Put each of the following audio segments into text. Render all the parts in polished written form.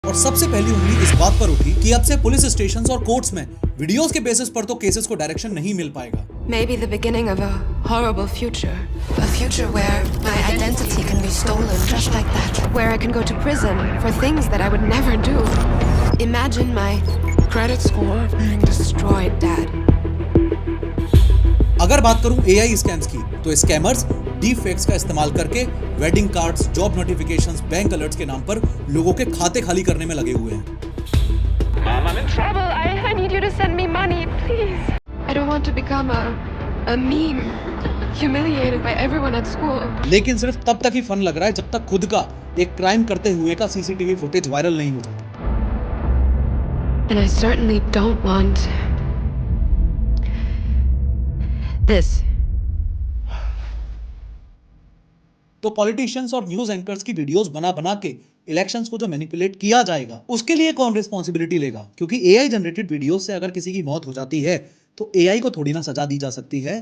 और सबसे पहली उंगली इस बात पर उठी कि अब से पुलिस स्टेशंस और कोर्ट्स में वीडियोस के बेसिस पर तो केसेस को डायरेक्शन नहीं मिल पाएगा। Maybe the beginning of a horrible future. A future where my identity can be stolen just like that. Where I can go to prison for things that I would never do. Imagine my credit score being destroyed, Dad. अगर बात करूं AI scams की, तो scammers deep fakes का इस्तेमाल करके wedding cards, job notifications, bank alerts के नाम पर लोगों के खाते खाली करने में लगे हुए हैं। Mom, I'm in trouble. I need you to send me money, please. I don't want to become a meme, humiliated by everyone at school. लेकिन सिर्फ तब तक ही फन लग रहा है जब तक खुद का एक क्राइम करते हुए का CCTV फुटेज वायरल नहीं हो जाता। And I certainly don't want this. तो पॉलिटिशियंस और न्यूज एंकर्स की वीडियोस बना बना के इलेक्शंस को जो मैनिपुलेट किया जाएगा, उसके लिए कौन रिस्पॉन्सिबिलिटी लेगा? क्योंकि AI जनरेटेड वीडियोस से अगर किसी की मौत हो जाती है तो AI को थोड़ी ना सजा दी जा सकती है।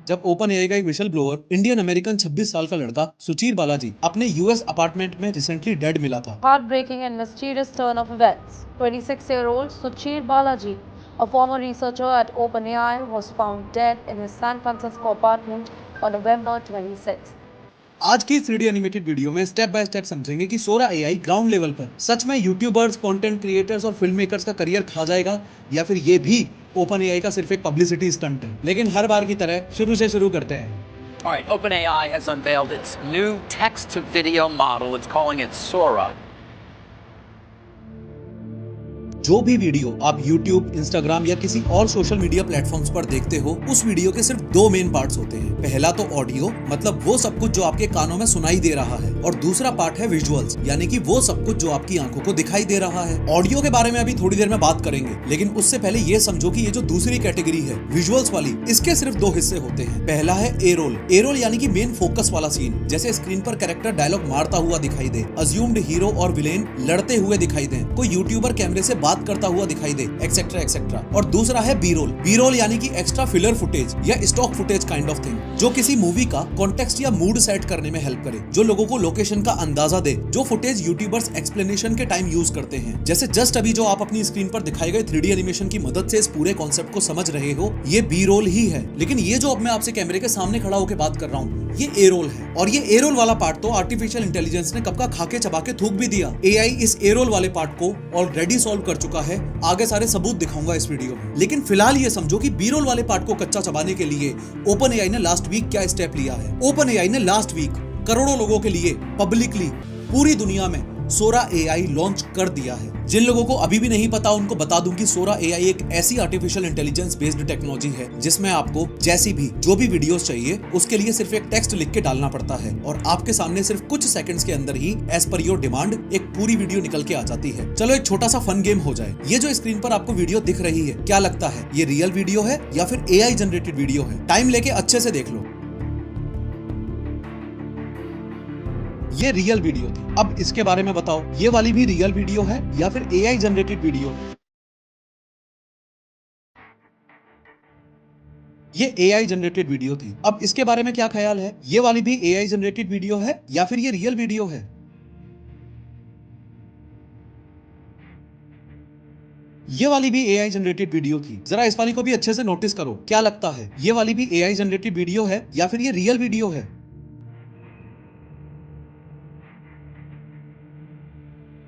जब OpenAI का एक विशल ब्लोअर इंडियन अमेरिकन 26 साल का लड़का सुचीर बालाजी अपने US अपार्टमेंट में रिसेंटली डेड मिला था। Heartbreaking and mysterious turn of events. 26-year-old Suchir Balaji, a former researcher at OpenAI, was found dead in his San Francisco apartment on November 26th. आज की 3D animated video में step by step समझेंगे कि सोरा AI ground level पर सच में YouTubers, content creators और film makers का career खा जाएगा, या फिर ये भी OpenAI का सिर्फ एक पब्लिसिटी स्टंट है। लेकिन हर बार की तरह शुरू से शुरू करते हैं। Alright, OpenAI has unveiled its new text-to-video model. It's calling it Sora. जो भी वीडियो आप YouTube, Instagram या किसी और सोशल मीडिया प्लेटफॉर्म्स पर देखते हो, उस वीडियो के सिर्फ दो मेन पार्ट्स होते हैं। पहला तो ऑडियो, मतलब वो सब कुछ जो आपके कानों में सुनाई दे रहा है, और दूसरा पार्ट है विजुअल्स, यानी कि वो सब कुछ जो आपकी आंखों को दिखाई दे रहा है। ऑडियो के बारे में अभी थोड़ी देर में बात करेंगे, लेकिन उससे पहले ये समझो कि ये जो दूसरी कैटेगरी है विजुअल्स वाली, इसके सिर्फ दो हिस्से होते हैं। पहला है ए रोल। ए रोल यानी कि मेन फोकस वाला सीन, जैसे स्क्रीन पर कैरेक्टर डायलॉग मारता हुआ दिखाई दे, अज्यूम्ड हीरो और विलेन लड़ते हुए दिखाई दे, कोई यूट्यूबर कैमरे से बात करता हुआ दिखाई दे, एक्सेट्रा एक्सेट्रा। और दूसरा है बी रोल। बी रोल यानी कि एक्स्ट्रा फिलर फुटेज या stock footage kind of thing, जो किसी मूवी का कॉन्टेक्स्ट या मूड सेट करने में हेल्प करे, जो लोगों को लोकेशन का अंदाजा दे, जो फुटेज यूट्यूबर्स एक्सप्लेनेशन के टाइम यूज करते हैं। जैसे जस्ट अभी जो आप अपनी स्क्रीन पर दिखाए गए 3D एनिमेशन की मदद से इस पूरे कॉन्सेप्ट को समझ रहे हो, ये बी रोल ही है। लेकिन ये जो अब मैं आपसे कैमरे के सामने खड़ा होकर बात कर रहा हूँ, ये ए रोल है। और ये ए रोल वाला पार्ट तो आर्टिफिशियल इंटेलिजेंस ने कब का खाके चबा के थूक भी दिया। AI इस ए रोल वाले पार्ट को ऑलरेडी सॉल्व कर चुका है। आगे सारे सबूत दिखाऊंगा इस वीडियो में। लेकिन फिलहाल ये समझो कि बी रोल वाले पार्ट को कच्चा चबाने के लिए OpenAI ने लास्ट वीक क्या स्टेप लिया है। OpenAI ने लास्ट वीक करोड़ों लोगों के लिए पब्लिकली पूरी दुनिया में सोरा AI लॉन्च कर दिया है। जिन लोगों को अभी भी नहीं पता, उनको बता दूं कि सोरा AI एक ऐसी आर्टिफिशियल इंटेलिजेंस बेस्ड टेक्नोलॉजी है जिसमें आपको जैसी भी जो भी वीडियोस चाहिए उसके लिए सिर्फ एक टेक्स्ट लिख के डालना पड़ता है, और आपके सामने सिर्फ कुछ सेकंड्स के अंदर ही एज पर योर डिमांड एक पूरी वीडियो निकल के आ जाती है। चलो एक छोटा सा फन गेम हो जाए। ये जो स्क्रीन पर आपको वीडियो दिख रही है, क्या लगता है ये रियल वीडियो है या फिर AI जनरेटेड वीडियो है? टाइम लेके अच्छे से देख लो। ये रियल वीडियो थी। अब इसके बारे में बताओ, ये वाली भी रियल वीडियो है या फिर AI जनरेटेड वीडियो? ये AI जनरेटेड वीडियो थी। अब इसके बारे में क्या ख्याल है? ये वाली भी AI जनरेटेड वीडियो है या फिर ये रियल वीडियो है? ये वाली भी AI जनरेटेड वीडियो थी। जरा इस वाली को भी अच्छे से नोटिस करो, क्या लगता है ये वाली भी AI जनरेटेड वीडियो है या फिर ये रियल वीडियो है?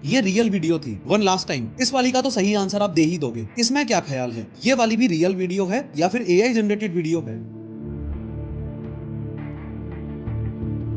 ये रियल वीडियो थी। वन लास्ट टाइम, इस वाली का तो सही आंसर आप दे ही दोगे। इसमें क्या ख्याल है, ये वाली भी रियल वीडियो है या फिर AI जनरेटेड वीडियो है?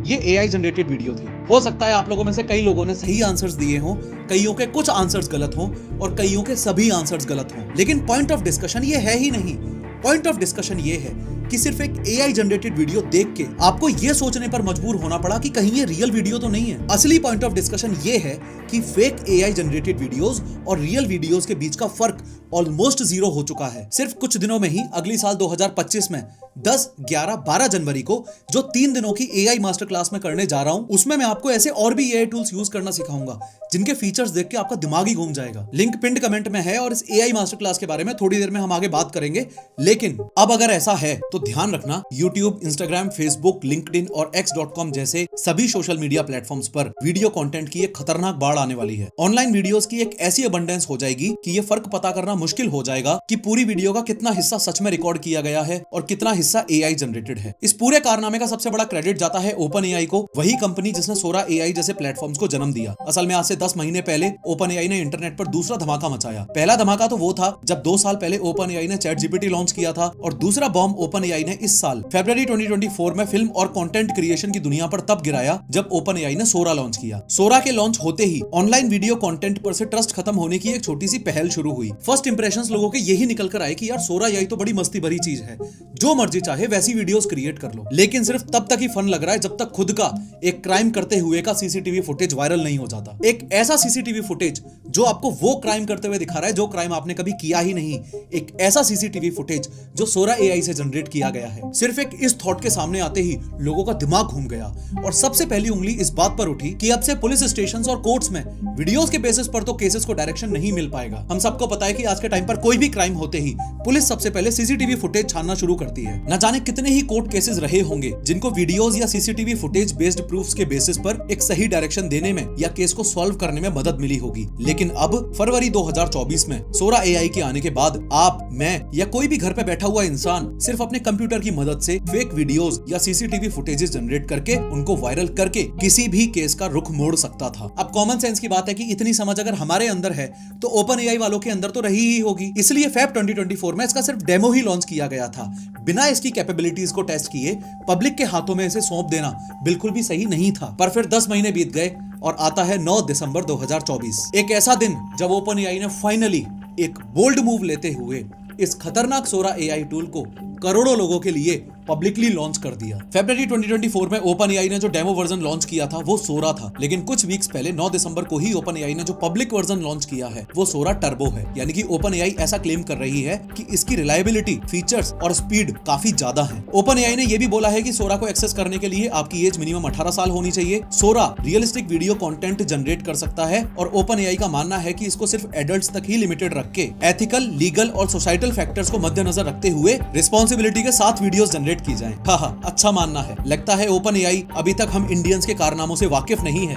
ये AI जनरेटेड वीडियो थी। हो सकता है आप लोगों में से कई लोगों ने सही आंसर्स दिए हों, कईयों के कुछ आंसर्स गलत हों और कईयों के सभी आंसर्स गलत हों। लेकिन पॉइंट ऑफ डिस्कशन ये है ही नहीं। पॉइंट ऑफ डिस्कशन ये है कि सिर्फ एक AI जनरेटेड वीडियो देख के आपको ये सोचने पर मजबूर होना पड़ा कि कहीं ये रियल वीडियो तो नहीं है। असली पॉइंट ऑफ डिस्कशन ये है कि फेक AI जनरेटेड वीडियोस और रियल वीडियोस के बीच का फर्क ऑलमोस्ट जीरो हो चुका है। सिर्फ कुछ दिनों में ही अगली साल 2025 में 10, 11, 12 जनवरी को जो 3 दिनों की AI मास्टर क्लास में करने जा रहा हूं, उसमें मैं आपको ऐसे और भी AI टूल्स यूज करना सिखाऊंगा जिनके फीचर्स देख के आपका दिमाग ही घूम जाएगा। लिंक पिंड कमेंट में है और इस AI मास्टर क्लास के बारे में थोड़ी देर में हम आगे बात करेंगे। लेकिन अब अगर ऐसा है तो ध्यान रखना YouTube, Instagram, Facebook, LinkedIn और X.com जैसे सभी सोशल मीडिया प्लेटफॉर्म्स पर वीडियो कंटेंट की एक खतरनाक बाढ़ आने वाली है। ऑनलाइन वीडियोस की एक ऐसी अबंडेंस हो जाएगी कि ये फर्क पता करना मुश्किल हो जाएगा कि पूरी वीडियो का कितना हिस्सा सच में रिकॉर्ड किया गया है और कितना हिस्सा AI जनरेटेड है। इस पूरे कारनामे का सबसे बड़ा क्रेडिट जाता है OpenAI को, वही कंपनी जिसने Sora AI जैसे प्लेटफॉर्म्स को जन्म दिया। असल में आज से 10 महीने पहले OpenAI ने इंटरनेट पर दूसरा धमाका मचाया। पहला धमाका तो वो था जब 2 साल पहले OpenAI ने ChatGPT लॉन्च किया था, और दूसरा बॉम्ब OpenAI ने इस साल फरवरी 2024 में फिल्म और कंटेंट क्रिएशन की दुनिया पर तब गिराया जब OpenAI ने Sora लॉन्च किया। Sora के लॉन्च होते ही ऑनलाइन वीडियो कंटेंट पर से ट्रस्ट खत्म होने की एक छोटी सी पहल शुरू हुई। फर्स्ट इंप्रेशंस लोगों के यही निकल कर आए कि यार Sora AI तो बड़ी मस्ती भरी चीज है, जो मर्जी चाहे वैसी वीडियोस क्रिएट कर लो। लेकिन सिर्फ तब तक ही फन लग रहा है जब तक खुद का एक क्राइम करते हुए का सीसीटीवी फुटेज वायरल नहीं हो जाता। एक ऐसा सीसीटीवी फुटेज जो आपको वो क्राइम करते हुए दिखा रहा है जो क्राइम आपने कभी किया ही नहीं। एक ऐसा सीसीटीवी फुटेज जो Sora AI से जनरेट किया गया है। सिर्फ एक इस थॉट के सामने आते ही लोगों का दिमाग घूम गया और सबसे पहली उंगली इस बात पर उठी कि अब से पुलिस स्टेशंस और कोर्ट्स में वीडियोस के बेसिस पर तो केसेस को डायरेक्शन नहीं मिल पाएगा। हम सबको पता है कि आज के टाइम पर कोई भी क्राइम होते ही पुलिस सबसे पहले सीसीटीवी फुटेज छानना शुरू करती है। न जाने कितने ही कोर्ट केसेस रहे होंगे जिनको वीडियोस या सीसीटीवी फुटेज बेस्ड प्रूफ्स के बेसिस पर एक सही डायरेक्शन देने में या केस को सॉल्व करने में मदद मिली होगी। लेकिन अब फरवरी 2024 में Sora AI के आने के बाद आप, मैं या कोई भी घर पे बैठा हुआ इंसान सिर्फ अपने कंप्यूटर की मदद से फेक वीडियोस या सीसीटीवी फुटेजेस जनरेट करके उनको वायरल करके किसी भी केस का रुख मोड़ सकता था। अब कॉमन सेंस की बात है कि इतनी समझ अगर हमारे अंदर है तो OpenAI वालों के अंदर तो रही ही होगी। इसलिए फेब 2024 में इसका सिर्फ डेमो ही लॉन्च किया गया था। बिना इसकी कैपेबिलिटीज को टेस्ट किए पब्लिक के हाथों में इसे सौंप देना बिल्कुल भी सही नहीं था। पर फिर 10 महीने बीत गए और आता है 9 दिसंबर 2024, एक ऐसा दिन जब OpenAI ने फाइनली एक बोल्ड मूव लेते हुए इस खतरनाक Sora AI टूल को करोड़ों लोगों के लिए पब्लिकली लॉन्च कर दिया। फरवरी 2024 में OpenAI ने जो डेमो वर्जन लॉन्च किया था वो Sora था, लेकिन कुछ वीक्स पहले 9 दिसंबर को ही OpenAI ने जो पब्लिक वर्जन लॉन्च किया है वो Sora टर्बो है। यानी कि OpenAI ऐसा क्लेम कर रही है कि इसकी रिलायबिलिटी, फीचर्स और स्पीड काफी ज्यादा है। OpenAI ने ये भी बोला है कि Sora को एक्सेस करने के लिए आपकी एज मिनिमम 18 साल होनी चाहिए। Sora realistic video content generate कर सकता है और OpenAI का मानना है कि इसको सिर्फ एडल्ट्स तक ही लिमिटेड रख के एथिकल, लीगल और सोसाइटल फैक्टर्स को मद्देनजर रखते हुए रिस्पॉन्सिबिलिटी के साथ वीडियोस जनरेट की जाएं। हाँ, अच्छा मानना है। लगता है OpenAI अभी तक हम इंडियंस के कारनामों से वाकिफ नहीं है।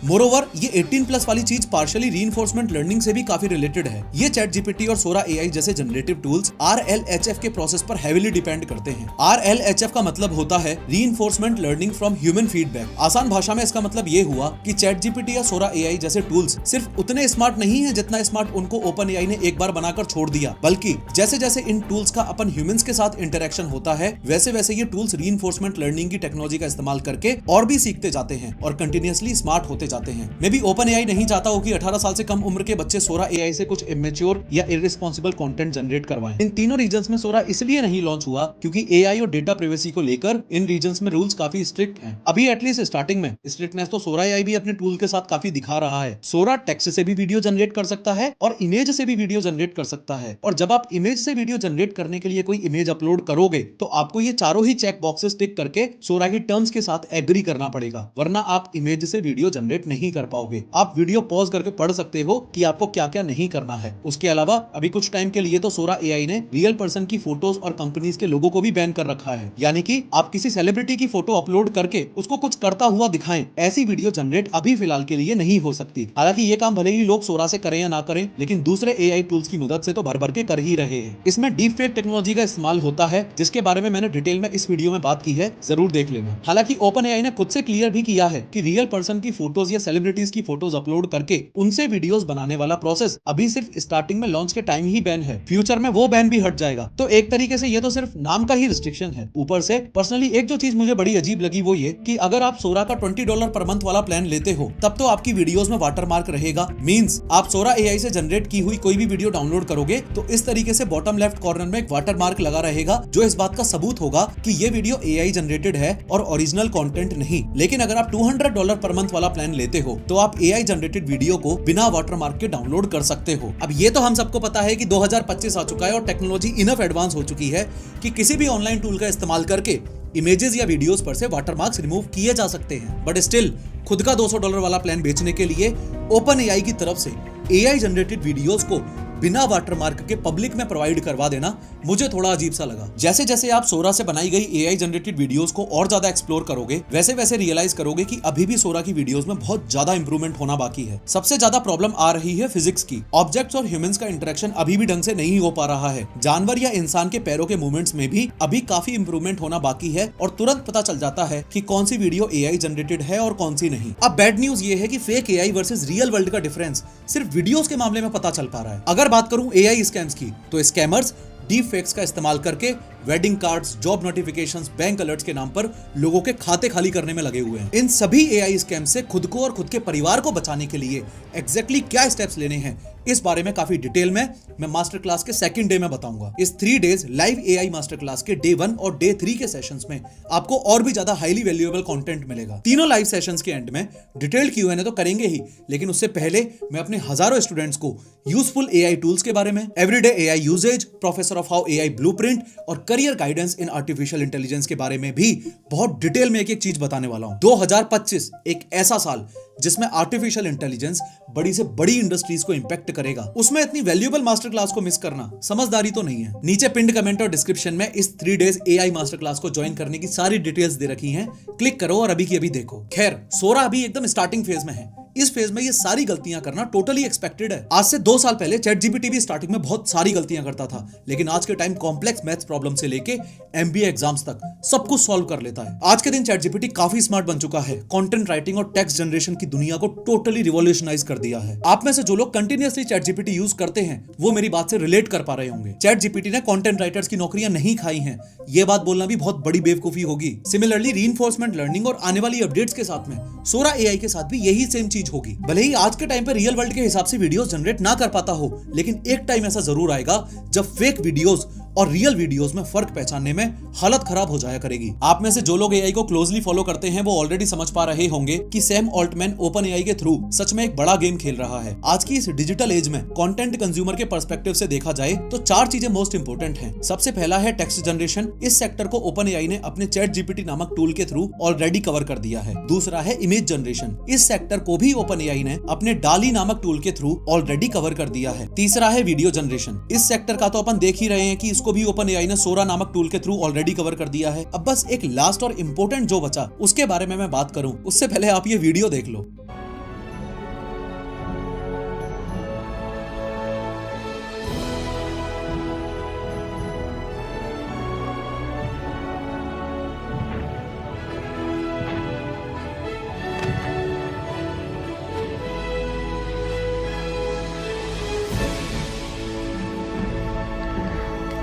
मोरोवर ये 18+ वाली चीज पार्शियली रीइंफोर्समेंट लर्निंग से भी काफी रिलेटेड है। ये ChatGPT और Sora AI जैसे जनरेटिव टूल्स RLHF के प्रोसेस पर हेवीली डिपेंड करते हैं। RLHF का मतलब होता है reinforcement learning from human feedback. आसान भाषा में इसका मतलब ये हुआ कि ChatGPT या Sora AI जैसे टूल्स सिर्फ उतने स्मार्ट नहीं है जितना स्मार्ट उनको OpenAI ने एक बार बनाकर छोड़ दिया, बल्कि जैसे जैसे इन टूल्स का अपन ह्यूमंस के साथ इंटरेक्शन होता है वैसे वैसे ये टूल्स रीइंफोर्समेंट लर्निंग की टेक्नोलॉजी का इस्तेमाल करके और भी सीखते जाते हैं और कंटिन्यूअसली स्मार्ट होते जाते हैं। मे बी OpenAI नहीं चाहता हो कि 18 साल से कम उम्र के बच्चे Sora AI से कुछ इमेच्योर या इररिस्पांसिबल कंटेंट जनरेट करवाएं। इन तीनों रीजन्स में Sora इसलिए नहीं लॉन्च हुआ क्योंकि AI और डेटा प्राइवेसी को लेकर इन रीजन्स में रूल्स काफी स्ट्रिक्ट हैं। अभी एटलीस्ट स्टार्टिंग में स्ट्रिक्टनेस तो Sora AI भी अपने टूल के साथ काफी दिखा रहा है। Sora टेक्स्ट से भी वीडियो जनरेट कर सकता है और इमेज से भी वीडियो जनरेट कर सकता है, और जब आप इमेज से वीडियो जनरेट करने के लिए कोई इमेज अपलोड करोगे तो आपको ये चारों ही चेक बॉक्सेस टिक करके Sora की टर्म्स के साथ एग्री करना पड़ेगा, वरना आप इमेज से वीडियो जनरेट नहीं कर पाओगे। आप वीडियो पॉज करके पढ़ सकते हो कि आपको क्या क्या नहीं करना है। उसके अलावा अभी कुछ टाइम के लिए तो Sora AI ने रियल पर्सन की फोटोज और कंपनीज के लोगों को भी बैन कर रखा है। यानी कि आप किसी सेलिब्रिटी की फोटो अपलोड करके उसको कुछ करता हुआ दिखाएं, ऐसी वीडियो जनरेट अभी फिलहाल के लिए नहीं हो सकती। हालांकि ये काम भले ही लोग Sora से करें या ना करें, लेकिन दूसरे AI टूल्स की मदद से तो भर भर के कर ही रहे हैं। इसमें डीप फेक टेक्नोलॉजी का इस्तेमाल होता है, जिसके बारे में मैंने डिटेल में इस वीडियो में बात की है, जरूर देख लेना। हालांकि OpenAI ने खुद से क्लियर भी किया है कि रियल पर्सन की फोटोज या सेलिब्रिटीज की फोटोज अपलोड करके उनसे वीडियोस बनाने वाला प्रोसेस अभी सिर्फ स्टार्टिंग में लॉन्च के टाइम ही बैन है। फ्यूचर में वो बैन भी हट जाएगा। तो एक तरीके से ये तो सिर्फ नाम का ही रिस्ट्रिक्शन है। ऊपर से पर्सनली एक जो चीज मुझे बड़ी अजीब लगी वो ये कि अगर आप Sora का $20 पर मंथ वाला प्लान लेते हो तब तो आपकी वीडियोस में वाटरमार्क रहेगा। मींस आप Sora AI से जनरेट की हुई कोई भी वीडियो डाउनलोड करोगे तो इस तरीके से बॉटम लेफ्ट कॉर्नर में एक वाटरमार्क लगा रहेगा, जो इस बात का सबूत होगा कि ये वीडियो AI जनरेटेड है और ओरिजिनल कंटेंट नहीं। लेकिन अगर आप $200 पर मंथ वाला प्लान लेते हो तो आप AI जनरेटेड वीडियो को बिना वाटरमार्क के डाउनलोड कर सकते हो। अब ये तो हम सबको पता है कि 2025 आ चुका है और टेक्नोलॉजी इनफ एडवांस हो चुकी है कि किसी भी ऑनलाइन टूल का इस्तेमाल करके इमेजेस या वीडियोस पर से वाटरमार्क्स रिमूव किए जा सकते हैं। बट स्टिल खुद का $200 वाला प्लान बेचने के लिए OpenAI की तरफ से AI जनरेटेड वीडियोस को बिना वाटरमार्क के पब्लिक में प्रोवाइड करवा देना मुझे थोड़ा अजीब सा लगा। जैसे जैसे आप सोरा से बनाई गई AI जनरेटेड वीडियोस को और ज्यादा एक्सप्लोर करोगे वैसे वैसे रियलाइज करोगे कि अभी भी सोरा की वीडियोस में बहुत ज्यादा इंप्रूवमेंट होना बाकी है। सबसे ज्यादा प्रॉब्लम आ रही है फिजिक्स की। ऑब्जेक्ट्स और ह्यूमंस का इंटरेक्शन अभी भी ढंग से नहीं हो पा रहा है। जानवर या इंसान के पैरों के मूवमेंट्स में भी अभी काफी इंप्रूवमेंट होना बाकी है और तुरंत पता चल जाता है कि कौन सी वीडियो AI जनरेटेड है और कौन सी नहीं। अब बैड न्यूज ये है कि fake AI versus real world का डिफरेंस सिर्फ वीडियोस के मामले में पता चल पा रहा है। अगर बात करूं AI स्कैम्स की तो स्कैमर्स डीप फेक्स का इस्तेमाल करके wedding cards, job notifications, bank alerts के नाम पर लोगों के खाते खाली करने में लगे हुए हैं। इन सभी AI स्कैम से खुद को और खुद के परिवार को बचाने के लिए एग्जैक्टली क्या स्टेप्स लेने हैं इस बारे में काफी डिटेल में मैं मास्टर क्लास के सेकंड डे में बताऊंगा। इस 3 days live AI master class के डे 1 और डे 3 के सेशंस में आपको और भी ज्यादा हाईली वैल्यूएबल कंटेंट मिलेगा। तीनों लाइव सेशंस के एंड में डिटेल्ड Q&A तो करेंगे ही, लेकिन उससे पहले मैं अपने हजारों स्टूडेंट्स को यूजफुल AI टूल्स के बारे में, everyday AI uses, professor of how AI blueprint और career guidance in artificial intelligence के बारे में भी बहुत डिटेल में एक एक चीज बताने वाला हूं। 2025 एक ऐसा साल जिसमें आर्टिफिशियल इंटेलिजेंस बड़ी से बड़ी इंडस्ट्रीज को इंपैक्ट करेगा। उसमें इतनी वैल्यूएबल मास्टर क्लास को मिस करना समझदारी तो नहीं है। नीचे पिंड कमेंट और डिस्क्रिप्शन में इस 3 डेज AI मास्टर क्लास को ज्वाइन करने की सारी डिटेल्स दे रखी हैं। क्लिक करो और अभी की अभी देखो। खैर, सोरा अभी एकदम स्टार्टिंग फेज में है। इस फेज में ये सारी गलतियां करना टोटली एक्सपेक्टेड है। आज से 2 साल पहले ChatGPT भी स्टार्टिंग में बहुत सारी गलतियां करता था, लेकिन आज के टाइम कॉम्प्लेक्स मैथ्स प्रॉब्लम से लेके MBA एग्जाम्स तक सब कुछ सॉल्व कर लेता है। आज के दिन ChatGPT काफी स्मार्ट बन चुका है। कंटेंट राइटिंग और टेक्स्ट जनरेशन की दुनिया को टोटली रिवॉल्यूशनाइज कर दिया है। आप में से जो लोग कंटिन्यूअसली ChatGPT यूज करते हैं वो मेरी बात से रिलेट कर पा रहे होंगे। ChatGPT ने कंटेंट राइटर्स की नौकरियां नहीं खाई हैं। ये बात बोलना भी बहुत बड़ी बेवकूफी होगी। सिमिलरली रीइंफोर्समेंट लर्निंग और आने वाली अपडेट्स के साथ में सोरा AI के साथ भी यही सेम चीज होगी। भले ही आज के टाइम पे रियल वर्ल्ड के हिसाब से वीडियोस जनरेट ना कर पाता हो, लेकिन एक टाइम ऐसा जरूर आएगा जब फेक वीडियोस और रियल वीडियोस में फर्क पहचानने में हालत खराब हो जाया करेगी। आप में से जो लोग AI को क्लोजली फॉलो करते हैं वो ऑलरेडी समझ पा रहे होंगे कि सैम ऑल्टमैन OpenAI के थ्रू सच में एक बड़ा गेम खेल रहा है। आज की इस डिजिटल एज में कंटेंट कंज्यूमर के पर्सपेक्टिव से देखा जाए तो 4 चीजें मोस्ट इंपोर्टेंट हैं। सबसे पहला है टेक्स्ट जनरेशन। इस सेक्टर को OpenAI ने अपने ChatGPT नामक टूल के थ्रू ऑलरेडी कवर कर दिया है। दूसरा है इमेज जनरेशन। इस सेक्टर को भी OpenAI ने अपने डाली नामक टूल के थ्रू ऑलरेडी कवर कर दिया है। तीसरा है वीडियो जनरेशन। इस सेक्टर का तो अपन देख ही रहे हैं कि इसको भी OpenAI ने सोरा नामक टूल के थ्रू ऑलरेडी कवर कर दिया है। अब बस एक लास्ट और इंपॉर्टेंट जो बचा उसके बारे में मैं बात करूं उससे पहले आप ये वीडियो देख लो।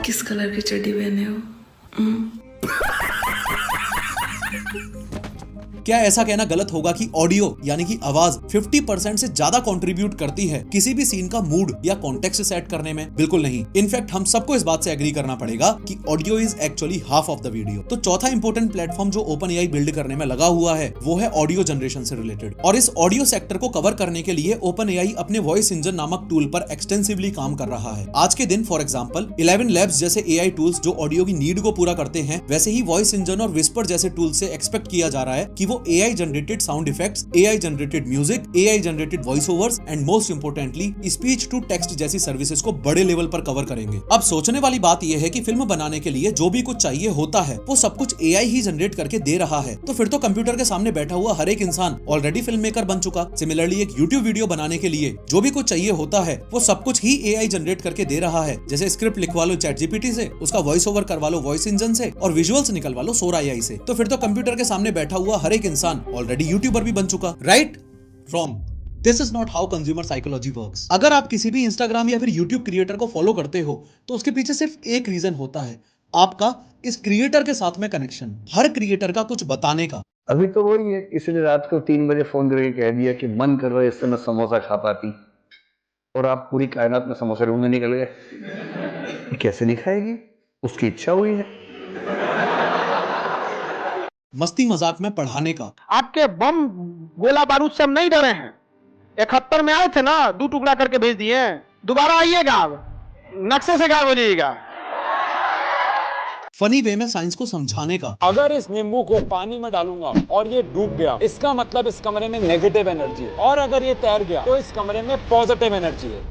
किस कलर की चड्डी पहने हो? क्या ऐसा कहना गलत होगा कि ऑडियो यानी कि आवाज 50% से ज्यादा कंट्रीब्यूट करती है किसी भी सीन का मूड या कॉन्टेक्स्ट सेट करने में? बिल्कुल नहीं। इनफैक्ट हम सबको इस बात से एग्री करना पड़ेगा कि audio is actually half of the video. तो चौथा इंपॉर्टेंट प्लेटफॉर्म जो OpenAI बिल्ड करने में लगा हुआ है वो है ऑडियो जनरेशन से रिलेटेड। और इस ऑडियो सेक्टर को कवर करने के लिए OpenAI अपने वॉइस इंजन नामक टूल पर एक्सटेंसिवली काम कर रहा है। आज के दिन फॉर एग्जाम्पल 11 Labs जैसे AI टूल्स जो ऑडियो की नीड को पूरा करते हैं, वैसे ही वॉइस इंजन और विस्पर जैसे टूल से एक्सपेक्ट किया जा रहा है कि AI generated sound effects, AI generated music, AI generated voice overs and most importantly speech to text जैसी सर्विसेज को बड़े लेवल पर कवर करेंगे। अब सोचने वाली बात यह है कि फिल्म बनाने के लिए जो भी कुछ चाहिए होता है वो सब कुछ AI ही जनरेट करके दे रहा है, तो फिर तो कंप्यूटर के सामने बैठा हुआ हर एक इंसान ऑलरेडी फिल्म मेकर बन चुका। सिमिलरली एक यूट्यूब वीडियो बनाने के लिए जो भी कुछ चाहिए होता है वो सब कुछ ही AI जनरेट करके दे रहा है। जैसे स्क्रिप्ट लिखवा लो ChatGPT से, उसका वॉइस ओवर करवा लो वॉइस इंजन से और विजुअल्स निकलवा लो सोरा AI से, तो फिर तो कंप्यूटर के सामने बैठा हुआ हर एक इंसान ऑलरेडी यूट्यूबर भी बन चुका। Right? Wrong. This is not how consumer psychology works. अगर आप किसी भी इंस्टाग्राम या फिर यूट्यूब क्रिएटर को फॉलो करते हो तो उसके पीछे सिर्फ एक रीजन होता है, आपका इस क्रिएटर के साथ में कनेक्शन, हर क्रिएटर का कुछ बताने का। अभी तो वही है, किसी ने रात को 3 बजे फोन करके कह दिया कि मन कर रहा है इससे मैं समोसा खा पाती, और आप पूरी कायनात में समोसा ढूंढने निकल गए। कैसे नहीं खाएगी? उसकी इच्छा हुई है। मस्ती मजाक में पढ़ाने का, आपके बम गोला बारूद से हम नहीं डरे हैं। 71 में आए थे ना, 2 टुकड़ा करके भेज दिए, दोबारा आइएगा, आप नक्शे से गायब हो जाइएगा। फनी वे में साइंस को समझाने का, अगर इस नींबू को पानी में डालूंगा और ये डूब गया, इसका मतलब इस कमरे में नेगेटिव एनर्जी है, और अगर ये तैर गया तो इस कमरे में पॉजिटिव एनर्जी है।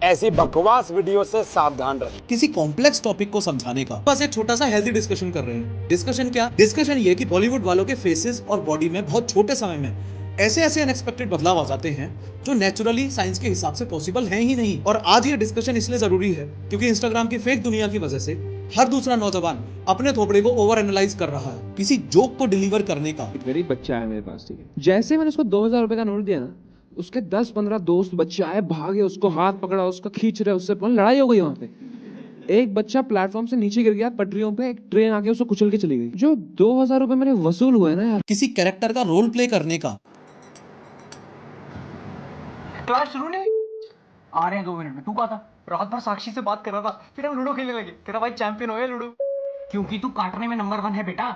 ऐसी बकवास वीडियो से सावधान रहें। किसी कॉम्प्लेक्स टॉपिक को समझाने का। बस एक छोटा सा हेल्दी डिस्कशन कर रहे हैं। डिस्कशन क्या? डिस्कशन ये कि बॉलीवुड वालों के फेसेस और बॉडी में बहुत छोटे समय में ऐसे अनएक्सपेक्टेड बदलाव आ जाते हैं जो नेचुरली साइंस के हिसाब से पॉसिबल है ही नहीं। और आज ये डिस्कशन इसलिए जरूरी है क्योंकि इंस्टाग्राम की फेक दुनिया की वजह से हर दूसरा नौजवान अपने थोपड़े को ओवर एनालाइज कर रहा है किसी जोक को डिलीवर करने का। एक गरीब बच्चा है मेरे पास, ठीक है, जैसे मैंने उसको 2000 रुपए का नोट दिया ना, उसके 10-15 दोस्त बच्चे आए, भागे, उसको हाथ पकड़ा, उसको खींच रहे, उससे लड़ाई हो गई वहां पे। एक बच्चा प्लेटफॉर्म से नीचे गिर गया, पटरियों पे एक ट्रेन आके उसको कुचल के चली गई। जो 2000 रुपए मेरे वसूल हुए ना यार। किसी कैरेक्टर का रोल प्ले करने का। क्लास शुरू नहीं आ रहे हैं 2 मिनट में। तू कहा था? रात भर साक्षी से बात कर रहा था, फिर हम लूडो खेलने लगे। तेरा भाई चैंपियन हो गया लूडो, क्योंकि तू काटने में नंबर 1 है बेटा।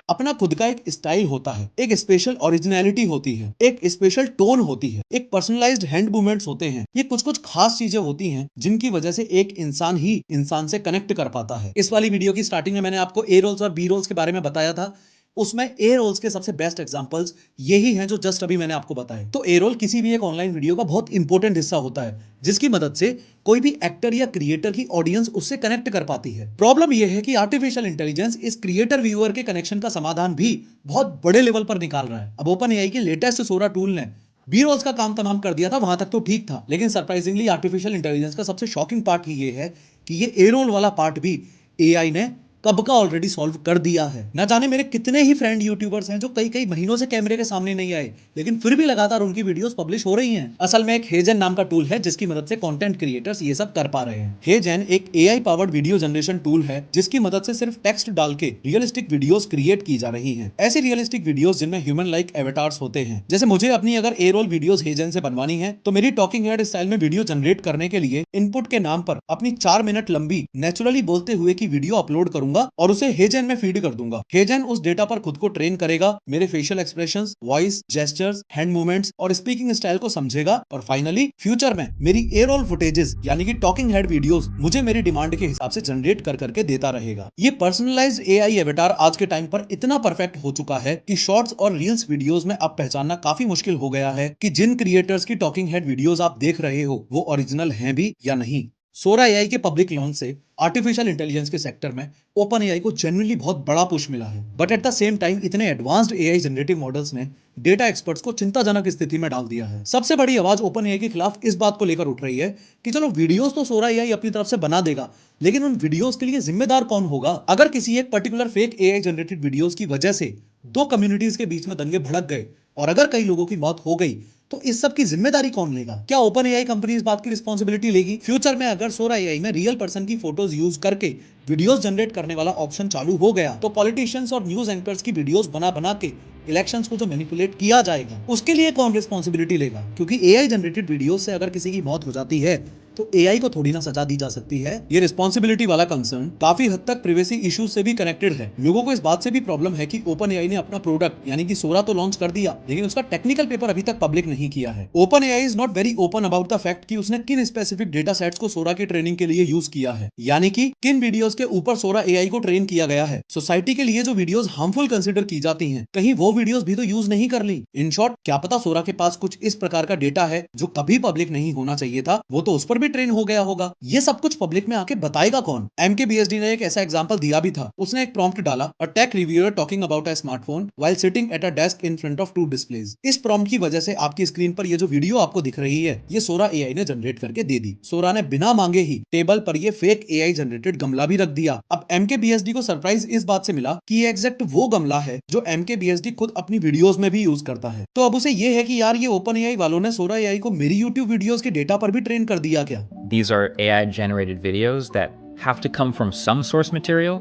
अपना खुद का एक स्टाइल होता है, एक स्पेशल ओरिजिनलिटी होती है, एक स्पेशल टोन होती है, एक पर्सनलाइज्ड हैंड मूवमेंट्स होते हैं। ये कुछ खास चीजें होती हैं जिनकी वजह से एक इंसान ही इंसान से कनेक्ट कर पाता है। इस वाली वीडियो की स्टार्टिंग में मैंने आपको ए रोल्स और बी रोल्स के बारे में बताया था। उसमें ए रोल्स के सबसे बेस्ट एग्जांपल्स यही हैं जो जस्ट अभी मैंने आपको बताए। तो ए रोल किसी भी एक ऑनलाइन वीडियो का बहुत इंपॉर्टेंट हिस्सा होता है जिसकी मदद से कोई भी एक्टर या क्रिएटर की ऑडियंस उससे कनेक्ट कर पाती है। प्रॉब्लम यह है कि आर्टिफिशियल इंटेलिजेंस इस क्रिएटर व्यूअर के कनेक्शन का समाधान भी बहुत बड़े लेवल पर निकाल रहा है। अब ओपन एआई के लेटेस्ट सोरा टूल ने बी रोल्स का काम तमाम कर दिया था, वहां तक तो ठीक था, लेकिन सरप्राइजिंगली आर्टिफिशियल इंटेलिजेंस का सबसे शॉकिंग पार्ट ही ये है कि ये ए रोल वाला पार्ट भी एआई ने कब का ऑलरेडी सॉल्व कर दिया है। ना जाने मेरे कितने ही फ्रेंड यूट्यूबर्स हैं जो कई महीनों से कैमरे के सामने नहीं आए, लेकिन फिर भी लगातार उनकी वीडियोस पब्लिश हो रही हैं। असल में एक हेजन नाम का टूल है जिसकी मदद से कंटेंट क्रिएटर्स ये सब कर पा रहे हैं। हेजन एक AI powered video generation tool है जिसकी मदद से सिर्फ टेक्स्ट डाल के रियलिस्टिक वीडियोस क्रिएट की जा रही हैं। ऐसी रियलिस्टिक वीडियोस जिनमें ह्यूमन लाइक एवेटार्स होते हैं। जैसे मुझे अपनी अगर ए रोल वीडियोस हेजन से बनवानी है तो मेरी टॉकिंग हेड स्टाइल में वीडियो जनरेट करने के लिए इनपुट के नाम पर अपनी 4 मिनट लंबी नेचुरली बोलते हुए की वीडियो अपलोड करूंगा और उसे हेजन में फीड कर दूंगा। हेजन उस डेटा पर खुद को ट्रेन करेगा, मेरे facial expressions, voice, gestures, hand movements और स्पीकिंग स्टाइल को समझेगा और फाइनली फ्यूचर में मेरी ए रोल फुटेजेस यानी कि टॉकिंग हेड वीडियोस मुझे मेरी डिमांड के हिसाब से जनरेट कर करके देता रहेगा। ये पर्सनलाइज्ड एआई एवेटार आज के टाइम पर इतना परफेक्ट हो चुका है कि शॉर्ट्स और रील्स वीडियोस में अब पहचानना काफी मुश्किल हो गया है कि जिन क्रिएटर्स की टॉकिंग हेड वीडियोस आप देख रहे हो वो ओरिजिनल हैं भी या नहीं। सोरा एआई के पब्लिक लॉन्च से आर्टिफिशियल इंटेलिजेंस के सेक्टर में ओपन एआई को जेन्युइनली बहुत बड़ा पुश मिला है, but at the same time इतने एडवांस्ड एआई जनरेटिव मॉडल्स ने डेटा एक्सपर्ट्स को चिंताजनक स्थिति में डाल दिया है। सबसे बड़ी आवाज ओपन एआई के खिलाफ इस बात को लेकर उठ रही है कि चलो वीडियोस तो सोरा एआई अपनी तरफ से बना देगा, लेकिन उन वीडियोस के लिए जिम्मेदार कौन होगा? अगर किसी एक particular fake AI generated videos की वजह से 2 कम्युनिटीज के बीच में दंगे भड़क गए और अगर कई लोगों की मौत हो गई तो इस सब की जिम्मेदारी कौन लेगा? क्या ओपन एआई कंपनी इस बात की रिस्पॉन्सिबिलिटी लेगी? फ्यूचर में अगर सोरा एआई में रियल पर्सन की फोटोज यूज करके वीडियोस जनरेट करने वाला ऑप्शन चालू हो गया तो पॉलिटिशियंस और न्यूज एंकर्स की वीडियोस बना के इलेक्शंस को जो मैनिपुलेट किया जाएगा उसके लिए कौन रिस्पॉन्सिबिलिटी लेगा? क्योंकि एआई जनरेटेड वीडियोस से अगर किसी की मौत हो जाती है तो एआई को थोड़ी ना सजा दी जा सकती है। ये रिस्पॉन्सिबिलिटी वाला कंसर्न काफी हद तक प्रिवेसी इश्यूज से भी कनेक्टेड है। लोगों को इस बात से भी प्रॉब्लम है कि ओपन एआई ने अपना प्रोडक्ट यानी कि सोरा तो लॉन्च कर दिया लेकिन उसका टेक्निकल पेपर अभी तक पब्लिक नहीं किया है। Open AI is not very open about the fact कि उसने किन स्पेसिफिक डेटा सेट्स को सोरा की ट्रेनिंग के लिए यूज किया है, यानी कि किन वीडियोस के ऊपर सोरा एआई को ट्रेन किया गया है। सोसाइटी के लिए जो वीडियोस हार्मफुल कंसिडर की जाती हैं, कहीं वो वीडियोस भी तो यूज नहीं कर ली। इन शॉर्ट, क्या पता सोरा के पास कुछ इस प्रकार का डेटा है जो कभी पब्लिक नहीं होना चाहिए था, वो तो उस पर भी ट्रेन हो गया होगा। ये सब कुछ पब्लिक में आके बताएगा कौन? MKBHD ने एक ऐसा एग्जांपल दिया भी था। उसने एक प्रॉम्प्ट डाला, a tech reviewer talking about a smartphone while sitting at a desk in front of 2 displays. इस प्रॉम्प्ट की वजह से आपकी स्क्रीन पर ये जो वीडियो आपको दिख रही है ये सोरा एआई ने जनरेट करके दे दी। सोरा ने बिना मांगे ही टेबल पर ये फेक एआई जनरेटेड गमला भी रख दिया। अब MKBHD को सरप्राइज इस बात से मिला कि ये एग्जैक्ट वो गमला है जो MKBHD खुद अपनी वीडियोस में भी यूज करता है। तो अब उसे ये है कि यार ये ओपन एआई वालों ने सोरा एआई को मेरी YouTube वीडियोस के डेटा पर भी ट्रेन कर दिया क्या? These are AI generated videos that have to come from some source material.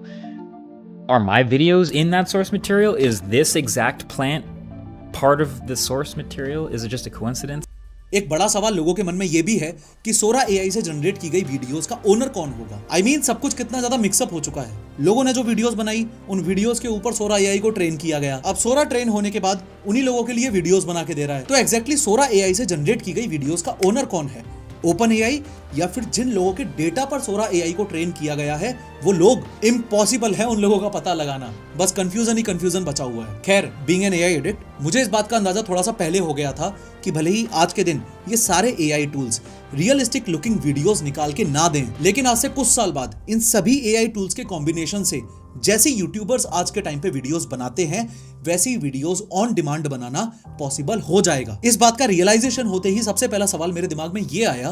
Are my videos in that source material? Is this exact plant part of the source material? Is it just a coincidence? एक बड़ा सवाल लोगों के मन में ये भी है कि सोरा एआई से जनरेट की गई वीडियोस का ओनर कौन होगा। I mean, सब कुछ कितना ज्यादा मिक्सअप हो चुका है। लोगों ने जो वीडियोस बनाई उन वीडियोस के ऊपर सोरा एआई को ट्रेन किया गया। अब सोरा ट्रेन होने के बाद उन्हीं लोगों के लिए वीडियोस बना के दे रहा है। तो एग्जैक्टली सोरा एआई से जनरेट की गई वीडियोस का ओनर कौन है? ओपन एआई या फिर जिन लोगों के डेटा पर सोरा एआई को ट्रेन किया गया है वो लोग? इम्पॉसिबल है उन लोगों का पता लगाना, बस कंफ्यूजन ही कंफ्यूजन बचा हुआ है। खैर, बीइंग एन एआई एडिक्ट, मुझे इस बात का अंदाजा थोड़ा सा पहले हो गया था कि भले ही आज के दिन ये सारे AI tools realistic looking videos निकाल के ना दें, लेकिन आज से कुछ साल बाद इन सभी एआई टूल्स के कॉम्बिनेशन से जैसी यूट्यूबर्स आज के टाइम पे वीडियोस बनाते हैं वैसी videos on demand banana possible हो जाएगा। इस बात का रियलाइजेशन होते ही सबसे पहला सवाल मेरे दिमाग में ये आया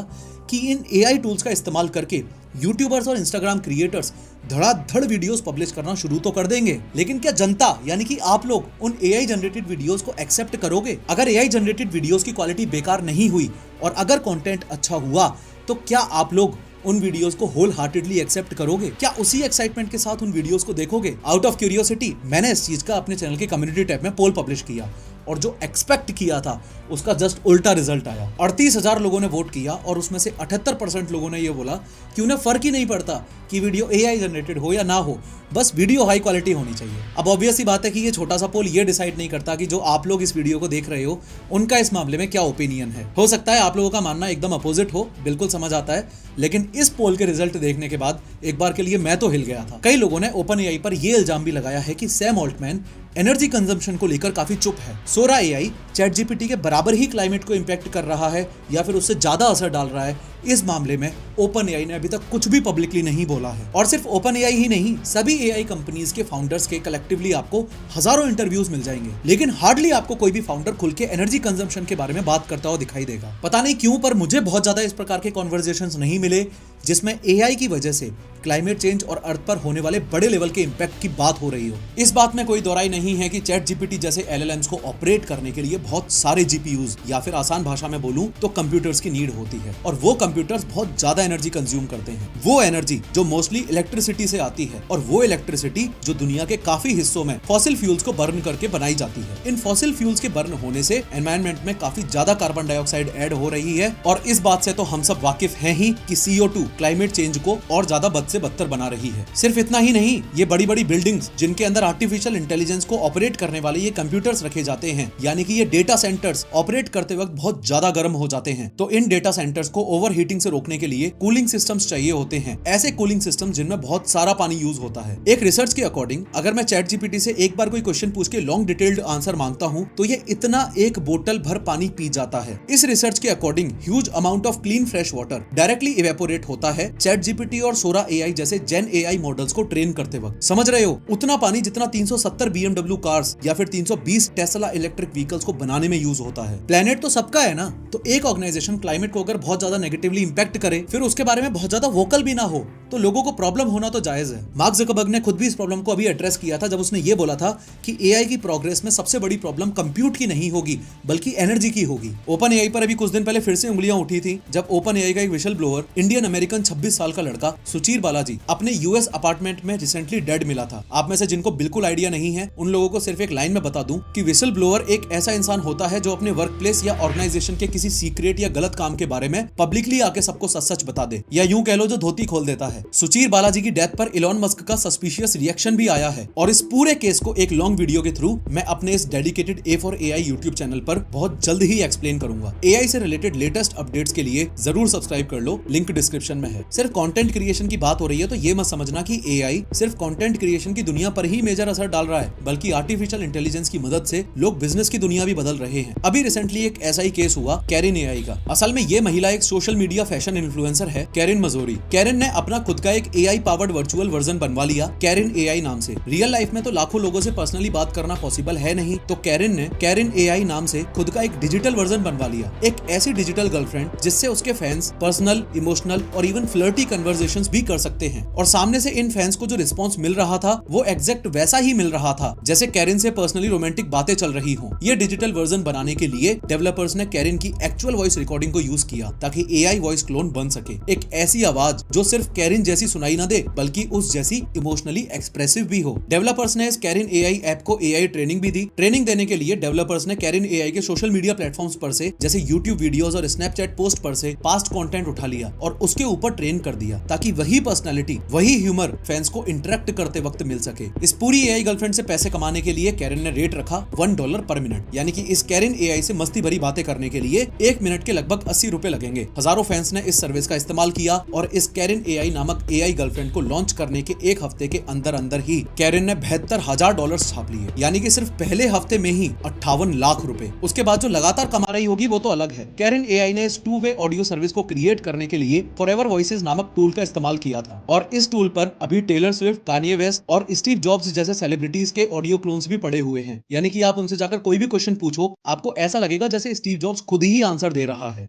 कि इन एआई टूल्स का इस्तेमाल करके यूट्यूबर्स और इंस्टाग्राम क्रिएटर्स धड़ाधड़ वीडियोस पब्लिश करना शुरू तो कर देंगे, लेकिन क्या जनता यानी कि आप लोग उन एआई जनरेटेड वीडियोस को एक्सेप्ट करोगे? अगर एआई जनरेटेड वीडियोस की क्वालिटी बेकार नहीं हुई और अगर कंटेंट अच्छा हुआ तो क्या आप लोग उन वीडियोस को होल हार्टेडली एक्सेप्ट करोगे? क्या उसी एक्साइटमेंट के साथ उन वीडियोस को देखोगे? आउट ऑफ क्यूरियोसिटी मैंने इस चीज का अपने चैनल के कम्युनिटी टैब में पोल पब्लिश किया और जो एक्सपेक्ट किया था उसका जस्ट उल्टा रिजल्ट आया। 38,000 लोगों ने वोट किया और उसमें से 78% लोगों ने ये बोला कि उन्हें फर्क ही नहीं पड़ता कि वीडियो एआई जनरेटेड हो या ना हो, बस वीडियो हाई क्वालिटी होनी चाहिए। अब ऑब्वियस ही बात है कि ये छोटा सा पोल ये डिसाइड नहीं करता कि जो आप लोग इस वीडियो को देख रहे हो उनका इस मामले में क्या ओपिनियन है। हो सकता है आप लोगों का मानना एकदम अपोजिट हो, बिल्कुल समझ आता है, लेकिन इस पोल के रिजल्ट देखने के बाद एक बार के लिए मैं तो हिल गया था। कई लोगों ने ओपन एआई पर यह इल्जाम भी लगाया है कि सैम ऑल्टमैन एनर्जी कंजम्पशन को लेकर काफी चुप है। सोरा एआई चैट जीपीटी के बराबर ही क्लाइमेट को इंपैक्ट कर रहा है या फिर उससे ज्यादा असर डाल रहा है, इस मामले में ओपन एआई ने अभी तक कुछ भी पब्लिकली नहीं बोला है। और सिर्फ ओपन एआई ही नहीं, सभी एआई कंपनीज के फाउंडर्स के कलेक्टिवली आपको हजारों इंटरव्यूज मिल जाएंगे, लेकिन हार्डली आपको कोई भी फाउंडर खुल के एनर्जी कंजम्पशन के बारे में बात करता हुआ दिखाई देगा। पता नहीं क्यों, पर मुझे बहुत ज्यादा इस प्रकार के कॉन्वर्सेशंस नहीं मिले जिसमें एआई की वजह से क्लाइमेट चेंज और अर्थ पर होने वाले बड़े लेवल के इंपैक्ट की बात हो रही हो। इस बात में कोई दोराई नहीं है कि चैट जीपीटी जैसे एलएलएम्स को ऑपरेट करने के लिए बहुत सारे जीपीयूज या फिर आसान भाषा में बोलूं तो कंप्यूटर्स की नीड होती है, और वो कंप्यूटर्स बहुत ज्यादा एनर्जी कंज्यूम करते हैं। वो एनर्जी जो मोस्टली इलेक्ट्रिसिटी से आती है, और वो इलेक्ट्रिसिटी जो दुनिया के काफी हिस्सों में फॉसिल फ्यूल्स को बर्न करके बनाई जाती है। इन फॉसिल फ्यूल्स के बर्न होने से एनवायरनमेंट में काफी ज्यादा कार्बन डाइऑक्साइड ऐड हो रही है, और इस बात से तो हम सब वाकिफ हैं ही कि CO2 क्लाइमेट चेंज को और ज्यादा बद से बदतर बना रही है। सिर्फ इतना ही नहीं, ये बड़ी बड़ी बिल्डिंग्स जिनके अंदर आर्टिफिशियल इंटेलिजेंस को ऑपरेट करने वाले ये कंप्यूटर्स रखे जाते हैं, यानी कि ये डेटा सेंटर्स ऑपरेट करते वक्त बहुत ज्यादा गर्म हो जाते हैं, तो इन डेटा सेंटर्स को ओवर हीटिंग से रोकने के लिए कूलिंग सिस्टम्स चाहिए होते हैं। ऐसे कूलिंग सिस्टम जिनमें बहुत सारा पानी यूज होता है। एक रिसर्च के अकॉर्डिंग अगर मैं चैट जीपीटी से एक बार कोई क्वेश्चन पूछ के लॉन्ग डिटेल्ड आंसर मांगता हूँ तो ये इतना एक बोतल भर पानी पी जाता है। इस रिसर्च के according huge amount of clean fresh water directly evaporate होता है चैट जीपीटी और सोरा एआई जैसे जेन एआई मॉडल्स को ट्रेन करते वक्त। समझ रहे हो, उतना पानी जितना 370 BMW कार्स या फिर 320 टेस्ला इलेक्ट्रिक व्हीकल्स को बनाने में यूज होता है। प्लेनेट तो सबका है ना, तो एक ऑर्गेनाइजेशन क्लाइमेट को अगर बहुत ज्यादा नेगेटिवली इंपैक्ट करे फिर उसके बारे में बहुत ज्यादा वोकल भी ना हो तो लोगों को प्रॉब्लम होना तो जायज है। मार्क ज़करबर्ग ने खुद भी इस प्रॉब्लम को अभी एड्रेस किया था जब उसने ये बोला था कि एआई की प्रोग्रेस में सबसे बड़ी प्रॉब्लम कंप्यूट की नहीं होगी बल्कि एनर्जी की होगी। ओपन एआई पर अभी कुछ दिन पहले फिर से उंगलियां उठी थी जब ओपन एआई का एक विशल ब्लोअर इंडियन अमेरिकन 26 साल का लड़का सुचीर बालाजी अपने यूएस अपार्टमेंट में रिसेंटली डेड मिला था। आप में से जिनको बिल्कुल आइडिया नहीं है उन लोगों को सिर्फ एक लाइन में बता दूं कि विसल ब्लोअर एक ऐसा इंसान होता है जो अपने वर्क प्लेस या ऑर्गेनाइजेशन के किसी सीक्रेट या गलत काम के बारे में पब्लिकली आके सबको सच सच बता दे, या यूं कह लो जो धोती खोल देता है। सुचीर बालाजी की डेथ पर इलॉन मस्क का सस्पिशियस रिएक्शन भी आया है, और इस पूरे केस को एक लॉन्ग वीडियो के थ्रू मैं अपने इस dedicated A for AI YouTube channel पर बहुत जल्द ही एक्सप्लेन करूंगा। एआई से रिलेटेड लेटेस्ट अपडेट्स के लिए जरूर सब्सक्राइब कर लो, लिंक डिस्क्रिप्शन में है। सिर्फ कंटेंट क्रिएशन की बात हो रही है तो ये मत समझना कि एआई सिर्फ कंटेंट क्रिएशन की दुनिया पर ही मेजर असर डाल रहा है, बल्कि आर्टिफिशियल इंटेलिजेंस की मदद से लोग बिजनेस की दुनिया भी बदल रहे हैं। अभी रिसेंटली एक ऐसा ही केस हुआ कैरिन एआई का। असल में ये महिला एक सोशल मीडिया फैशन इन्फ्लुएंसर है, कैरिन मजोरी। कैरिन ने अपना खुद का एक एआई पावर्ड वर्चुअल वर्जन बनवा लिया कैरिन एआई नाम से। रियल लाइफ में तो लाखों लोगों से पर्सनली बात करना पॉसिबल है नहीं, तो कैरिन ने कैरिन एआई नाम से खुद का एक डिजिटल वर्जन बनवा लिया, एक ऐसी डिजिटल गर्लफ्रेंड जिससे उसके फैंस पर्सनल, इमोशनल और और इवन फ्लर्टी कन्वर्सेशंस भी कर सकते हैं। और सामने से इन फैंस को जो रिस्पॉन्स मिल रहा था वो एग्जैक्ट वैसा ही मिल रहा था जैसे कैरिन से पर्सनली रोमांटिक बातें चल रही हों। ये डिजिटल वर्जन बनाने के लिए डेवलपर्स ने कैरिन की एक्चुअल वॉइस रिकॉर्डिंग को यूज किया ताकि एआई वॉइस क्लोन बन सके। एक ऐसी आवाज जो सिर्फ कैरिन जैसी सुनाई ना दे बल्कि उस जैसी इमोशनली एक्सप्रेसिव भी हो। डेवलपर्स ने इस कैरिन एआई ऐप को एआई ट्रेनिंग भी दी। ट्रेनिंग देने के लिए डेवलपर्स ने कैरिन एआई के सोशल मीडिया प्लेटफॉर्म्स पर से जैसे यूट्यूब वीडियोस और स्नैपचैट पोस्ट पर से पास्ट कंटेंट उठा लिया और उसके ऊपर ट्रेन कर दिया ताकि वही पर्सनालिटी वही ह्यूमर फैंस को इंटरेक्ट करते वक्त मिल सके। इस पूरी एआई गर्लफ्रेंड से पैसे कमाने के लिए कैरिन ने रेट रखा $1 पर मिनट, यानी कि इस कैरिन एआई से मस्ती भरी बातें करने के लिए 1 मिनट के लगभग 80 रुपए लगेंगे। हजारों फैंस ने इस सर्विस का इस्तेमाल किया और इस कैरिन एआई नामक एआई गर्लफ्रेंड को लॉन्च करने के 1 हफ्ते के अंदर ही कैरिन ने $72,000 छाप लिए, यानी कि सिर्फ पहले हफ्ते में ही 58 लाख रुपए। उसके बाद जो लगातार कमा रही होगी वो तो अलग है। कैरिन एआई ने इस 2-वे ऑडियो सर्विस को क्रिएट करने के लिए फॉरएवर वॉइसेस नामक टूल का इस्तेमाल किया था और इस टूल पर अभी टेलर स्विफ्ट, कान्ये वेस्ट और स्टीव जॉब्स जैसे सेलिब्रिटीज के ऑडियो क्लोन्स भी पड़े हुए हैं, यानी कि आप उनसे जाकर कोई भी क्वेश्चन पूछो आपको ऐसा लगेगा जैसे स्टीव जॉब्स खुद ही आंसर दे रहा है।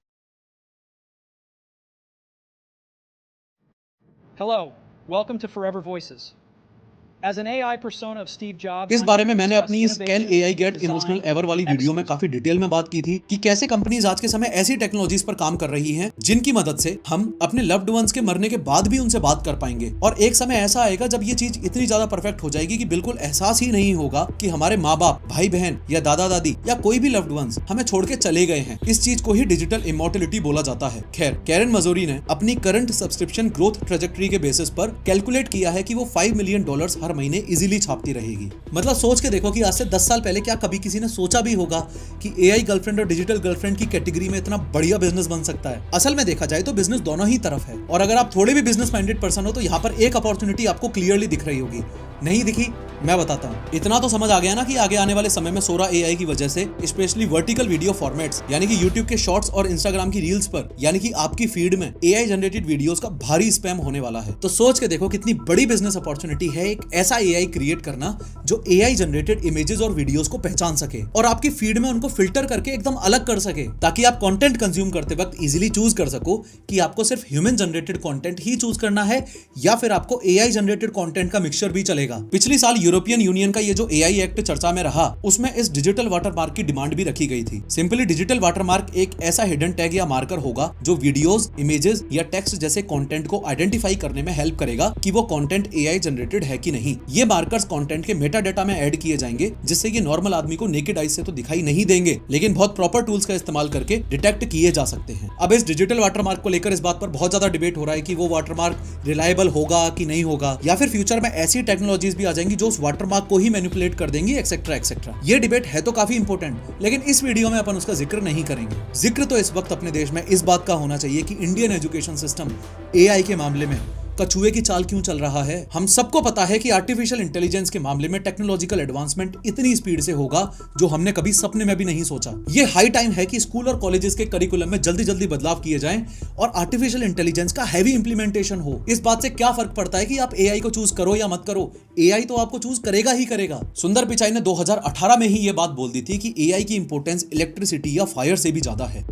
Hello, welcome to Forever Voices. As an AI persona of Steve Jobs, इस बारे में मैंने अपनी इस can AI get emotional ever वाली वीडियो में काफी डिटेल में बात की थी कि कैसे कंपनीज आज के समय ऐसी टेक्नोलॉजीज पर काम कर रही हैं जिनकी मदद से हम अपने लव्ड वंस के मरने के बाद भी उनसे बात कर पाएंगे। और एक समय ऐसा आएगा जब ये चीज इतनी ज्यादा परफेक्ट हो जाएगी कि बिल्कुल एहसास ही नहीं होगा कि हमारे माँ बाप, भाई बहन या दादा दादी या कोई भी लव्ड वंस हमें छोड़ के चले गए हैं। इस चीज को ही डिजिटल इमॉर्टलिटी बोला जाता है। खैर, कैरन मजोरी ने अपनी करंट सब्सक्रिप्शन ग्रोथ ट्रेजेक्टरी के बेसिस पर कैलकुलेट किया है कि वो $5 मिलियन हर महीने इजीली छापती रहेगी। मतलब सोच के देखो कि आज से 10 साल पहले क्या कभी किसी ने सोचा भी होगा कि एआई गर्लफ्रेंड और डिजिटल गर्लफ्रेंड की कैटेगरी में इतना बढ़िया बिजनेस बन सकता है। असल में देखा जाए तो बिजनेस दोनों ही तरफ है और अगर आप थोड़े भी बिजनेस माइंडेड पर्सन हो तो यहाँ पर एक अपॉर्चुनिटी आपको क्लियरली दिख रही होगी। नहीं दिखी? मैं बताता हूँ। इतना तो समझ आ गया ना कि आगे आने वाले समय में सोरा एआई की वजह से स्पेशली वर्टिकल वीडियो फॉर्मेट्स यानी कि यूट्यूब के शॉर्ट्स और इंस्टाग्राम की रील्स पर यानी कि आपकी फीड में एआई जनरेटेड वीडियोस का भारी स्पैम होने वाला है। तो सोच के देखो कितनी बड़ी बिजनेस अपॉर्चुनिटी है एक ऐसा एआई क्रिएट करना जो एआई जनरेटेड इमेजेस और वीडियोस को पहचान सके और आपकी फीड में उनको फिल्टर करके एकदम अलग कर सके ताकि आप कंटेंट कंज्यूम करते वक्त इजीली चूज कर सको कि आपको सिर्फ ह्यूमन जनरेटेड कंटेंट ही चूज करना है या फिर आपको एआई जनरेटेड कंटेंट का मिक्सचर भी चलेगा। पिछले साल यूरोपियन यूनियन का ये जो एआई एक्ट चर्चा में रहा उसमें इस डिजिटल वाटरमार्क की डिमांड भी रखी गई थी। सिंपली डिजिटल वाटरमार्क एक ऐसा हिडन टैग या मार्कर होगा जो वीडियोस, इमेजेस या टेक्स्ट जैसे कंटेंट को आइडेंटिफाई करने में हेल्प करेगा कि वो कंटेंट एआई जनरेटेड है कि नहीं। ये मार्कर्स कंटेंट के मेटा डेटा में ऐड किए जाएंगे जिससे कि नॉर्मल आदमी को नेकेड आईज से तो दिखाई नहीं देंगे लेकिन बहुत प्रॉपर टूल्स का इस्तेमाल करके डिटेक्ट किए जा सकते हैं। अब इस डिजिटल वाटरमार्क को लेकर इस बात पर बहुत ज्यादा डिबेट हो रहा है कि वो वाटरमार्क रिलायबल होगा कि नहीं होगा या फिर फ्यूचर में ऐसी टेक्नोलॉजीज भी आ जाएंगी जो उस वाटरमार्क को ही मैनिपुलेट कर देंगी एक्सेट्रा एक्सेट्रा। ये डिबेट है तो काफी इंपॉर्टेंट लेकिन इस वीडियो में अपन उसका जिक्र नहीं करेंगे। जिक्र तो इस वक्त अपने देश में इस बात का होना चाहिए कि इंडियन एजुकेशन सिस्टम एआई के मामले में कछुए की चाल क्यों चल रहा है। हम सबको पता है कि आर्टिफिशियल इंटेलिजेंस के मामले में टेक्नोलॉजिकल एडवांसमेंट इतनी स्पीड से होगा जो हमने कभी सपने में भी नहीं सोचा। ये हाई टाइम है कि स्कूल और कॉलेजेस के करिकुलम में जल्दी जल्दी बदलाव किए जाएं और आर्टिफिशियल इंटेलिजेंस का हैवी इंप्लीमेंटेशन हो। इस बात से क्या फर्क पड़ता है कि आप एआई को चूज करो या मत करो, एआई तो आपको चूज करेगा ही करेगा। सुंदर पिचाई ने 2018 में ही ये बात बोल दी थी कि एआई की इंपोर्टेंस इलेक्ट्रिसिटी या फायर से भी ज्यादा है।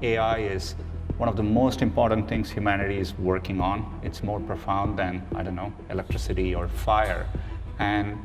AI is one of the most important things humanity is working on. It's more profound than, I don't know, electricity or fire. And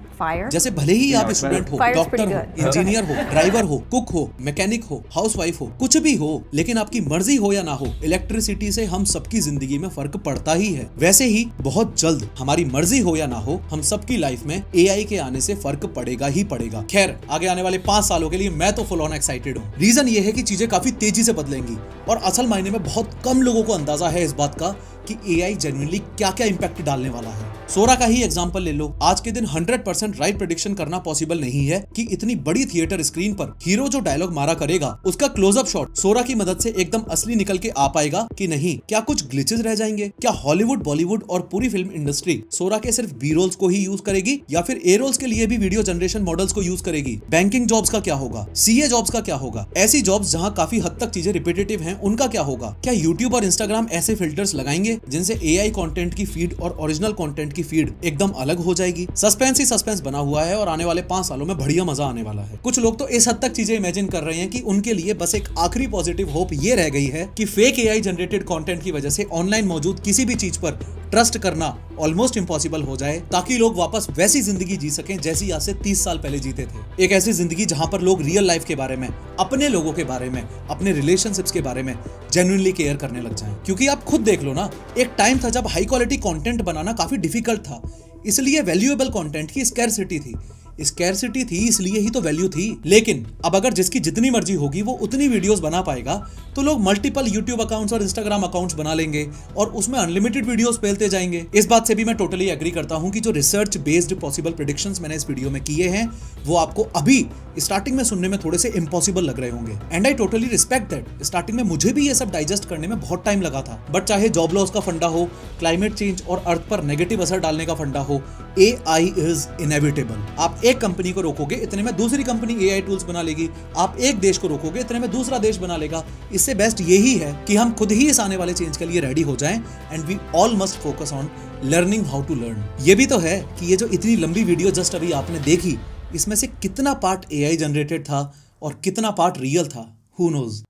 जैसे भले ही आप स्टूडेंट हो, डॉक्टर हो, इंजीनियर हो, ड्राइवर हो, कुक हो, मैकेनिक हो, हाउसवाइफ हो, कुछ भी हो, लेकिन आपकी मर्जी हो या ना हो, इलेक्ट्रिसिटी से हम सबकी जिंदगी में फर्क पड़ता ही है। वैसे ही बहुत जल्द हमारी मर्जी हो या ना हो, हम सबकी लाइफ में एआई के आने से फर्क पड़ेगा ही पड़ेगा। खैर, आगे आने वाले 5 सालों के लिए मैं तो फुल ऑन एक्साइटेड हूँ। रीजन ये है कि चीजें काफी तेजी से बदलेंगी और असल मायने में बहुत कम लोगों को अंदाजा है इस बात का कि एआई जेन्युइनली क्या क्या इंपैक्ट डालने वाला है। सोरा का ही एग्जांपल ले लो। आज के दिन 100% राइट प्रेडिक्शन करना पॉसिबल नहीं है कि इतनी बड़ी थिएटर स्क्रीन पर हीरो जो डायलॉग मारा करेगा उसका क्लोजअप शॉट सोरा की मदद से एकदम असली निकल के आ पाएगा कि नहीं। क्या कुछ ग्लिचेस रह जाएंगे? क्या हॉलीवुड, बॉलीवुड और पूरी फिल्म इंडस्ट्री सोरा के सिर्फ बी रोल्स को ही यूज करेगी या फिर ए रोल्स के लिए भी वीडियो जनरेशन मॉडल्स को यूज करेगी? बैंकिंग जॉब्स का क्या होगा? सीए जॉब्स का क्या होगा? ऐसी जॉब्स जहां काफी हद तक चीजें रिपीटेटिव हैं उनका क्या होगा? क्या यूट्यूब और इंस्टाग्राम ऐसे फिल्टर्स लगाएंगे जिनसे एआई कंटेंट की फीड और ओरिजिनल कंटेंट की फीड एकदम अलग हो जाएगी। सस्पेंस ही सस्पेंस बना हुआ है और आने वाले 5 सालों में बढ़िया मजा आने वाला है। कुछ लोग तो इस हद तक चीजें इमेजिन कर रहे हैं कि उनके लिए बस एक आखिरी पॉजिटिव होप ये रह गई है कि फेक एआई जनरेटेड कंटेंट की वजह से ऑनलाइन मौजूद किसी भी चीज पर ट्रस्ट करना ऑलमोस्ट इम्पॉसिबल हो जाए, ताकि लोग वापस वैसी जिंदगी जी सकें जैसी आज से 30 साल पहले जीते थे। एक ऐसी जिंदगी जहां पर लोग रियल लाइफ के बारे में, अपने लोगों के बारे में, अपने रिलेशनशिप्स के बारे में जेन्युइनली केयर करने लग जाएं। क्योंकि आप खुद देख लो ना, एक टाइम था जब हाई क्वालिटी कंटेंट बनाना काफी डिफिकल्ट था, इसलिए वैल्यूएबल कंटेंट की स्कैरसिटी थी। स्कैरसिटी थी इसलिए ही तो वैल्यू थी। लेकिन अब अगर जिसकी जितनी मर्जी होगी वो उतनी वीडियोस बना पाएगा, तो लोग मल्टीपल यूट्यूब अकाउंट्स और इंस्टाग्राम अकाउंट्स बना लेंगे और उसमें अनलिमिटेड वीडियोस फैलते जाएंगे। इस बात से भी मैं टोटली एग्री करता हूं कि जो रिसर्च बेस्ड पॉसिबल प्रेडिक्शंस मैंने इस वीडियो में किए हैं वो आपको अभी स्टार्टिंग में सुनने में थोड़े से इम्पॉसिबल लग रहे होंगे, and I totally respect that. Starting में मुझे भी ये सब डाइजेस्ट करने में बहुत टाइम लगा था, बट चाहे जॉब लॉस का फंडा हो, क्लाइमेट चेंज और अर्थ पर नेगेटिव असर डालने का फंडा हो, AI इज इनएविटेबल। आप एक कंपनी को रोकोगे, इतने में दूसरी कंपनी AI टूल्स बना लेगी। आप एक देश को रोकोगे, इतने में दूसरा देश बना लेगा। इससे बेस्ट यही है कि हम खुद ही इस आने वाले चेंज के लिए रेडी हो जाएं, and we all must focus on learning how to learn. ये भी तो है कि ये जो इतनी लंबी वीडियो जस्ट अभी आपने देखी, इसमें से कितना पार्ट AI जनरेटेड था और कितना पार्ट रियल था, हु नोज।